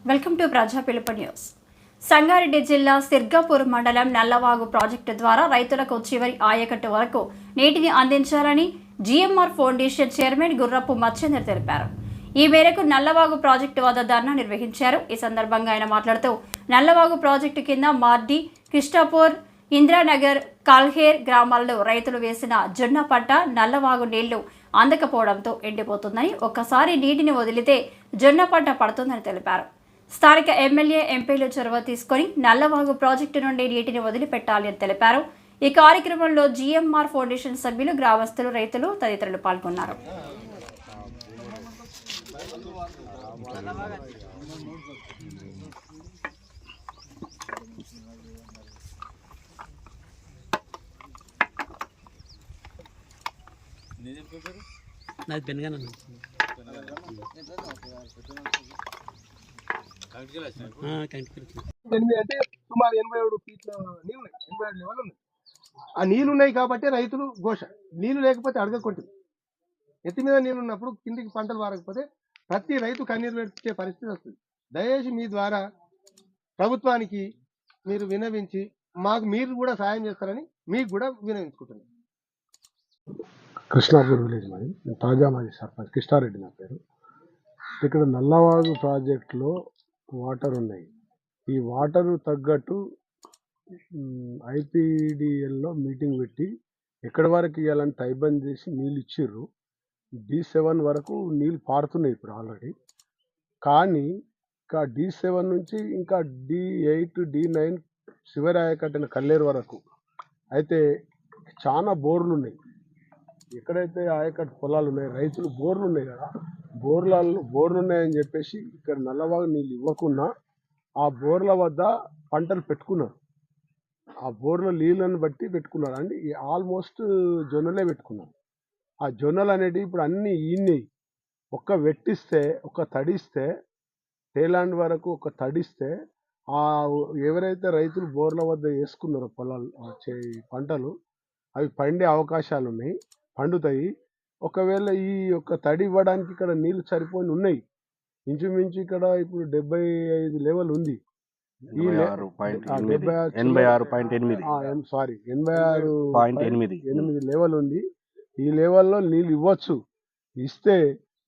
Welcome to ప్రజా పిలుపు news. Sangareddy జిల్లా సిర్గాపూర్ మండలం నల్లవాగు ప్రాజెక్టు ద్వారా రైతులకు చివరి ఆయకట్టు వరకు నీటిని అందించాలని జిఎంఆర్ ఫౌండేషన్ చైర్మన్ గుర్రపు మచ్చేందర్ తెలిపారు. ఈ మేరకు నల్లవాగు ప్రాజెక్టు వద్ద ధర్నా నిర్వహించారు. ఈ సందర్భంగా ఆయన మాట్లాడుతూ నల్లవాగు ప్రాజెక్టు కింద మార్డి, కృష్ణాపూర్, ఇంద్రానగర్, కాల్హేర్ గ్రామాల్లో రైతులు వేసిన జొన్న పంట నల్లవాగు నీళ్లు అందకపోవడంతో ఎండిపోతుందని, ఒక్కసారి నీటిని వదిలితే జొన్న పంట పడుతుందని తెలిపారు. స్థానిక ఎమ్మెల్యే, ఎంపీలు చొరవ తీసుకొని నల్లవాగు ప్రాజెక్టు నుండి నీటిని వదిలిపెట్టాలి అని తెలిపారు. ఈ కార్యక్రమంలో జిఎంఆర్ ఫౌండేషన్ సభ్యులు, గ్రామస్తులు, రైతులు తదితరులు పాల్గొన్నారు. అంటే సుమారు 87 ఫీట్ల నీళ్ళు ఉన్నాయి, 87 లెవెల్ ఉన్నాయి. ఆ నీళ్ళు ఉన్నాయి కాబట్టి రైతులు ఘోష. నీళ్లు లేకపోతే అడగకుంటుంది. ఎత్తి మీద నీళ్ళు ఉన్నప్పుడు కిందికి పంటలు వారకపోతే ప్రతి రైతు కన్నీరు పెట్టే పరిస్థితి వస్తుంది. దయచేసి మీ ద్వారా ప్రభుత్వానికి మీరు విన్నవించి మాకు మీరు కూడా సాయం చేస్తారని మీకు కూడా విన్నవించుకుంటున్నాను. కృష్ణాపూర్ విలేజ్ మాది, తాజా మాజీ సర్పంచ్ కృష్ణారెడ్డి నా పేరు. ఇక్కడ నల్లవాగు ప్రాజెక్టులో వాటర్ ఉన్నాయి. ఈ వాటర్ తగ్గట్టు ఐపీడీఎల్లో మీటింగ్ పెట్టి ఎక్కడి వరకు ఇవ్వాలని టైబంద్ చేసి నీళ్ళు ఇచ్చిర్రు. D7 వరకు నీళ్ళు పారుతున్నాయి ఇప్పుడు ఆల్రెడీ. కానీ ఇంకా D7 నుంచి ఇంకా D8, D9 చివరి ఆయకట్టిన కల్లేరు వరకు అయితే చాలా బోర్లు ఉన్నాయి. ఎక్కడైతే ఆయకట్టు పొలాలు ఉన్నాయి, రైతులు బోర్లు ఉన్నాయి కదా, బోర్లు ఉన్నాయని చెప్పేసి ఇక్కడ నల్లవాగు నీళ్ళు ఇవ్వకుండా ఆ బోర్ల వద్ద పంటలు పెట్టుకున్నారు. ఆ బోర్ల నీళ్ళని బట్టి పెట్టుకున్నారు. అంటే ఆల్మోస్ట్ జొన్నలే పెట్టుకున్నారు. ఆ జొన్నలు అనేటివి ఇప్పుడు అన్నీ ఈనాయి. ఒక్క వెట్టిస్తే, ఒక తడిస్తే, తేలాండ్ వరకు ఒక తడిస్తే ఆ ఎవరైతే రైతులు బోర్ల వద్ద వేసుకున్నారో పొలాలు పంటలు అవి పండే అవకాశాలు ఉన్నాయి, పండుతాయి. ఒకవేళ ఈ యొక్క తడి ఇవ్వడానికి ఇక్కడ నీళ్లు సరిపోయి ఉన్నాయి. ఇంచుమించు ఇక్కడ ఇప్పుడు 75 లెవెల్ ఉంది. 86.8 లెవెల్ ఉంది. ఈ లెవెల్లో నీళ్ళు ఇవ్వచ్చు. ఇస్తే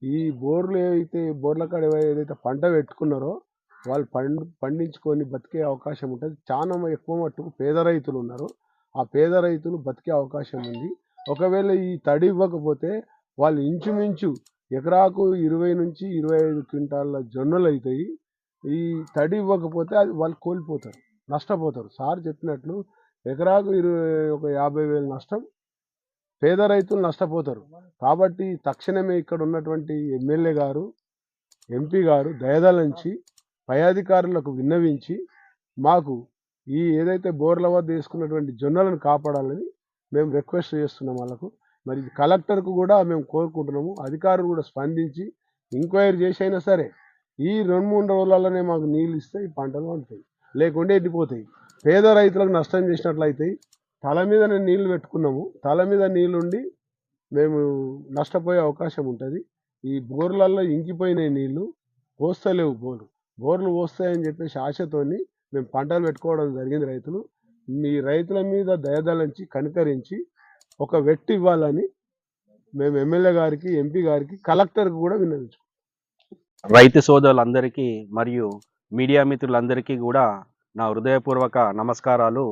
ఈ బోర్లు ఏవైతే బోర్ల కాడ ఏదైతే పంట పెట్టుకున్నారో వాళ్ళు పండించుకొని బతికే అవకాశం ఉంటుంది. చాలా ఎక్కువ మట్టుకు పేద రైతులు ఉన్నారు. ఆ పేద రైతులు బతికే అవకాశం ఉంది. ఒకవేళ ఈ తడి ఇవ్వకపోతే వాళ్ళు ఇంచుమించు ఎకరాకు 20 నుంచి 25 క్వింటాల జొన్నలు అవుతాయి. ఈ తడి ఇవ్వకపోతే అది వాళ్ళు కోల్పోతారు, నష్టపోతారు. సార్ చెప్పినట్లు ఎకరాకు 50,000 నష్టం, పేద రైతులు నష్టపోతారు. కాబట్టి తక్షణమే ఇక్కడ ఉన్నటువంటి ఎమ్మెల్యే గారు, ఎంపీ గారు దయదలించి పై అధికారులకు విన్నవించి మాకు ఈ ఏదైతే బోర్ల వద్ద వేసుకున్నటువంటి జొన్నలను కాపాడాలని మేము రిక్వెస్ట్ చేస్తున్నాం వాళ్ళకు. మరి కలెక్టర్కు కూడా మేము కోరుకుంటున్నాము. అధికారులు కూడా స్పందించి ఎంక్వైరీ చేసి అయినా సరే ఈ 2-3 రోజులలోనే మాకు నీళ్ళు ఇస్తే ఈ పంటలు పండుతాయి, లేకుంటే ఎండిపోతాయి. పేద రైతులకు నష్టం చేసినట్లయితాయి. తల మీద నీళ్లు పెట్టుకున్నాము, తల మీద నీళ్ళుండి మేము నష్టపోయే అవకాశం ఉంటుంది. ఈ బోర్లలో ఇంకిపోయినాయి నీళ్లు, పోస్తలేవు బోర్లు పోస్తాయని చెప్పేసి ఆశతోని మేము పంటలు పెట్టుకోవడం జరిగింది. రైతులు మీ రైతుల మీద దయదలించి కనికరించి ఒక వెట్టి ఇవ్వాలని మేము ఎమ్మెల్యే గారికి, ఎంపీ గారికి, కలెక్టర్కి కూడా విన్నవించుకుంటాం. రైతు సోదరులందరికీ మరియు మీడియా మిత్రులందరికీ కూడా నా హృదయపూర్వక నమస్కారాలు,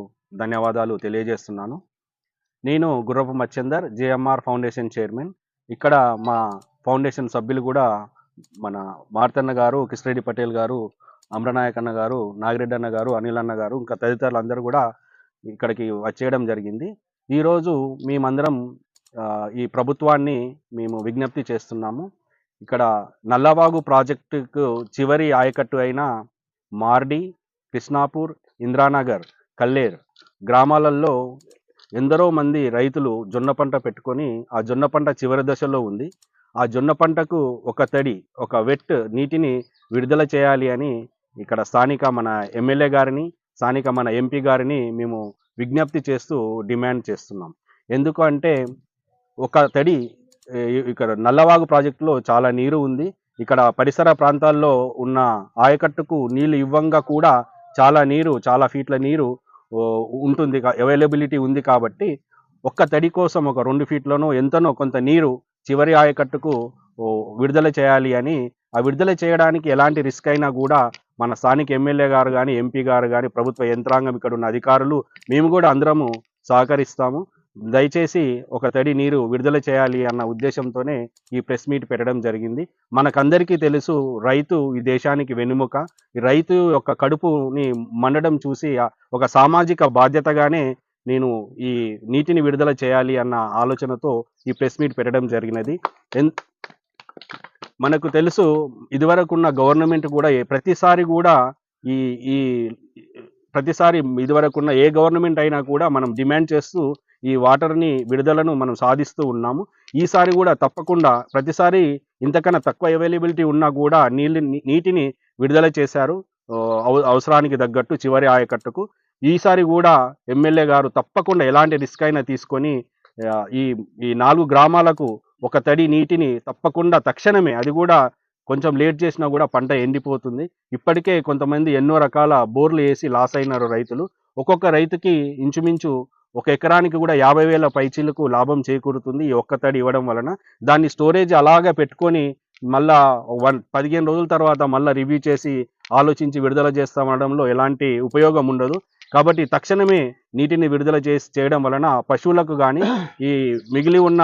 ధన్యవాదాలు తెలియజేస్తున్నాను. నేను గుర్రపు మచ్చేందర్, జిఎంఆర్ ఫౌండేషన్ చైర్మన్. ఇక్కడ మా ఫౌండేషన్ సభ్యులు కూడా మన మార్తన్న గారు, కిష్రెడ్డి పటేల్ గారు, అమ్రనాయక్ అన్న గారు, నాగిరెడ్డి అన్న గారు, అనిల్ అన్న గారు, ఇంకా తదితరులు అందరూ కూడా ఇక్కడికి వచ్చేయడం జరిగింది. ఈరోజు మేమందరం ఈ ప్రభుత్వాన్ని మేము విజ్ఞప్తి చేస్తున్నాము. ఇక్కడ నల్లవాగు ప్రాజెక్టుకు చివరి ఆయకట్టు అయిన మార్డి, కృష్ణాపూర్, ఇంద్రానగర్, కల్లేర్ గ్రామాలలో ఎందరో మంది రైతులు జొన్న పంట పెట్టుకొని ఆ జొన్న పంట చివరి దశలో ఉంది. ఆ జొన్న పంటకు ఒక తడి, ఒక వెట్ నీటిని విడుదల చేయాలి అని ఇక్కడ స్థానిక మన ఎమ్మెల్యే గారిని, స్థానిక మన ఎంపీ గారిని మేము విజ్ఞప్తి చేస్తూ డిమాండ్ చేస్తున్నాం. ఎందుకు అంటే ఒక తడి ఇక్కడ నల్లవాగు ప్రాజెక్టులో చాలా నీరు ఉంది. ఇక్కడ పరిసర ప్రాంతాల్లో ఉన్న ఆయకట్టుకు నీళ్లు ఇవ్వంగా కూడా చాలా ఫీట్ల నీరు ఉంటుంది, అవైలబిలిటీ ఉంది. కాబట్టి ఒక్క తడి కోసం ఒక 2 ఫీట్లనో ఎంతనో కొంత నీరు చివరి ఆయకట్టుకు విడుదల చేయాలి అని, ఆ విడుదల చేయడానికి ఎలాంటి రిస్క్ అయినా కూడా మన స్థానిక ఎమ్మెల్యే గారు కానీ, ఎంపీ గారు కానీ, ప్రభుత్వ యంత్రాంగం, ఇక్కడ ఉన్న అధికారులు, మేము కూడా అందరము సహకరిస్తాము. దయచేసి ఒక తడి నీరు విడుదల చేయాలి అన్న ఉద్దేశంతోనే ఈ ప్రెస్ మీట్ పెట్టడం జరిగింది. మనకందరికీ తెలుసు, రైతు ఈ దేశానికి వెన్నెముక. ఈ రైతు యొక్క కడుపుని మండడం చూసి ఒక సామాజిక బాధ్యతగానే నేను ఈ నీటిని విడుదల చేయాలి అన్న ఆలోచనతో ఈ ప్రెస్ మీట్ పెట్టడం జరిగినది. మనకు తెలుసు, ఇదివరకున్న గవర్నమెంట్ కూడా ప్రతిసారి కూడా ప్రతిసారి ఇదివరకున్న ఏ గవర్నమెంట్ అయినా కూడా మనం డిమాండ్ చేస్తూ ఈ వాటర్ని విడుదలను మనం సాధిస్తూ ఉన్నాము. ఈసారి కూడా తప్పకుండా, ప్రతిసారి ఇంతకన్నా తక్కువ అవైలబిలిటీ ఉన్నా కూడా నీటిని విడుదల చేశారు అవసరానికి తగ్గట్టు చివరి ఆయకట్టుకు. ఈసారి కూడా ఎమ్మెల్యే గారు తప్పకుండా ఎలాంటి రిస్క్ అయినా తీసుకొని ఈ 4 గ్రామాలకు ఒక తడి నీటిని తప్పకుండా తక్షణమే, అది కూడా కొంచెం లేట్ చేసినా కూడా పంట ఎండిపోతుంది. ఇప్పటికే కొంతమంది ఎన్నో రకాల బోర్లు వేసి లాస్ అయినారు రైతులు. ఒక్కొక్క రైతుకి ఇంచుమించు 1 ఎకరానికి కూడా 50,000 పైచీలకు లాభం చేకూరుతుంది ఈ ఒక్క తడి ఇవ్వడం వలన. దాన్ని స్టోరేజ్ అలాగే పెట్టుకొని మళ్ళా 15 రోజుల తర్వాత మళ్ళీ రివ్యూ చేసి ఆలోచించి విడుదల చేస్తామనడంలో ఎలాంటి ఉపయోగం ఉండదు. కాబట్టి తక్షణమే నీటిని విడుదల చేయడం వలన పశువులకు కానీ, ఈ మిగిలి ఉన్న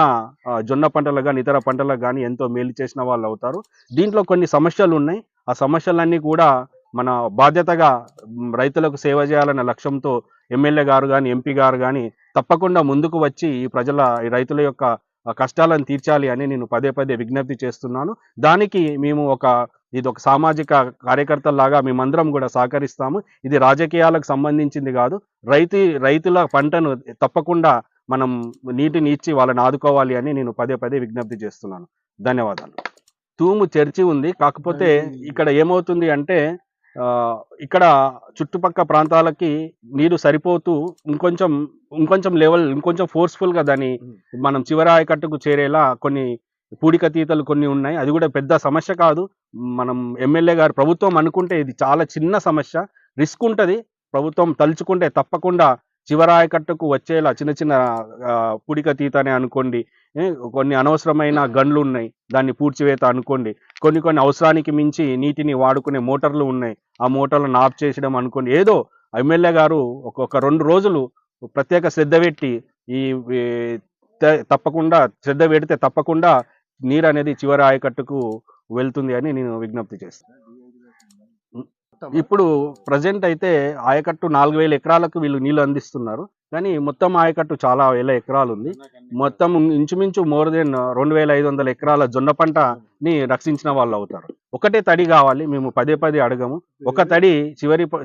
జొన్న పంటలకు కానీ, ఇతర పంటలకు కానీ ఎంతో మేలు చేసిన వాళ్ళు అవుతారు. దీంట్లో కొన్ని సమస్యలు ఉన్నాయి. ఆ సమస్యలన్నీ కూడా మన బాధ్యతగా రైతులకు సేవ చేయాలన్న లక్ష్యంతో ఎమ్మెల్యే గారు కానీ, ఎంపీ గారు కానీ తప్పకుండా ముందుకు వచ్చి ఈ రైతుల యొక్క కష్టాలను తీర్చాలి అని నేను పదే విజ్ఞప్తి చేస్తున్నాను. దానికి మేము ఇది ఒక సామాజిక కార్యకర్తలాగా మేమందరం కూడా సహకరిస్తాము. ఇది రాజకీయాలకు సంబంధించింది కాదు. రైతుల పంటను తప్పకుండా మనం నీటిని ఇచ్చి వాళ్ళని ఆదుకోవాలి అని నేను పదే విజ్ఞప్తి చేస్తున్నాను. ధన్యవాదాలు. తూము చర్చి ఉంది. కాకపోతే ఇక్కడ ఏమవుతుంది అంటే, ఇక్కడ చుట్టుపక్క ప్రాంతాలకి నీరు సరిపోతూ ఇంకొంచెం ఫోర్స్ఫుల్గా దాన్ని మనం చివరి ఆయకట్టుకు చేరేలా కొన్ని పూడికతీతలు కొన్ని ఉన్నాయి. అది కూడా పెద్ద సమస్య కాదు. మనం ఎమ్మెల్యే గారు, ప్రభుత్వం అనుకుంటే ఇది చాలా చిన్న సమస్య, రిస్క్ ఉంటుంది. ప్రభుత్వం తలుచుకుంటే తప్పకుండా చివరి ఆయకట్టుకు వచ్చేలా చిన్న పూడికతీతనే అనుకోండి, కొన్ని అనవసరమైన గన్లు ఉన్నాయి, దాన్ని పూడ్చివేత అనుకోండి, కొన్ని అవసరానికి మించి నీటిని వాడుకునే మోటార్లు ఉన్నాయి, ఆ మోటార్లను ఆఫ్ చేసడం అనుకోండి. ఏదో ఎమ్మెల్యే గారు ఒక 2 రోజులు ప్రత్యేక శ్రద్ధ పెట్టి తప్పకుండా శ్రద్ధ పెడితే తప్పకుండా నీరు అనేది చివరి ఆయకట్టుకు వెళ్తుంది అని నేను విజ్ఞప్తి చేస్తాను. ఇప్పుడు ప్రజెంట్ అయితే ఆయకట్టు 4,000 ఎకరాలకు వీళ్ళు నీళ్లు అందిస్తున్నారు. కానీ మొత్తం ఆయకట్టు చాలా వేల ఎకరాలు ఉంది. మొత్తం ఇంచుమించు మోర్ దెన్ 2,500 ఎకరాల జొన్న పంటని రక్షించిన వాళ్ళు అవుతారు. ఒకటే తడి కావాలి, మేము పదే అడగము. ఒక తడి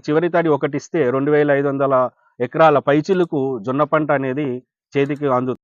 చివరి తడి ఒకటి ఇస్తే 2,500 ఎకరాల పైచిలుకు జొన్న పంట అనేది చేతికి అందుతుంది.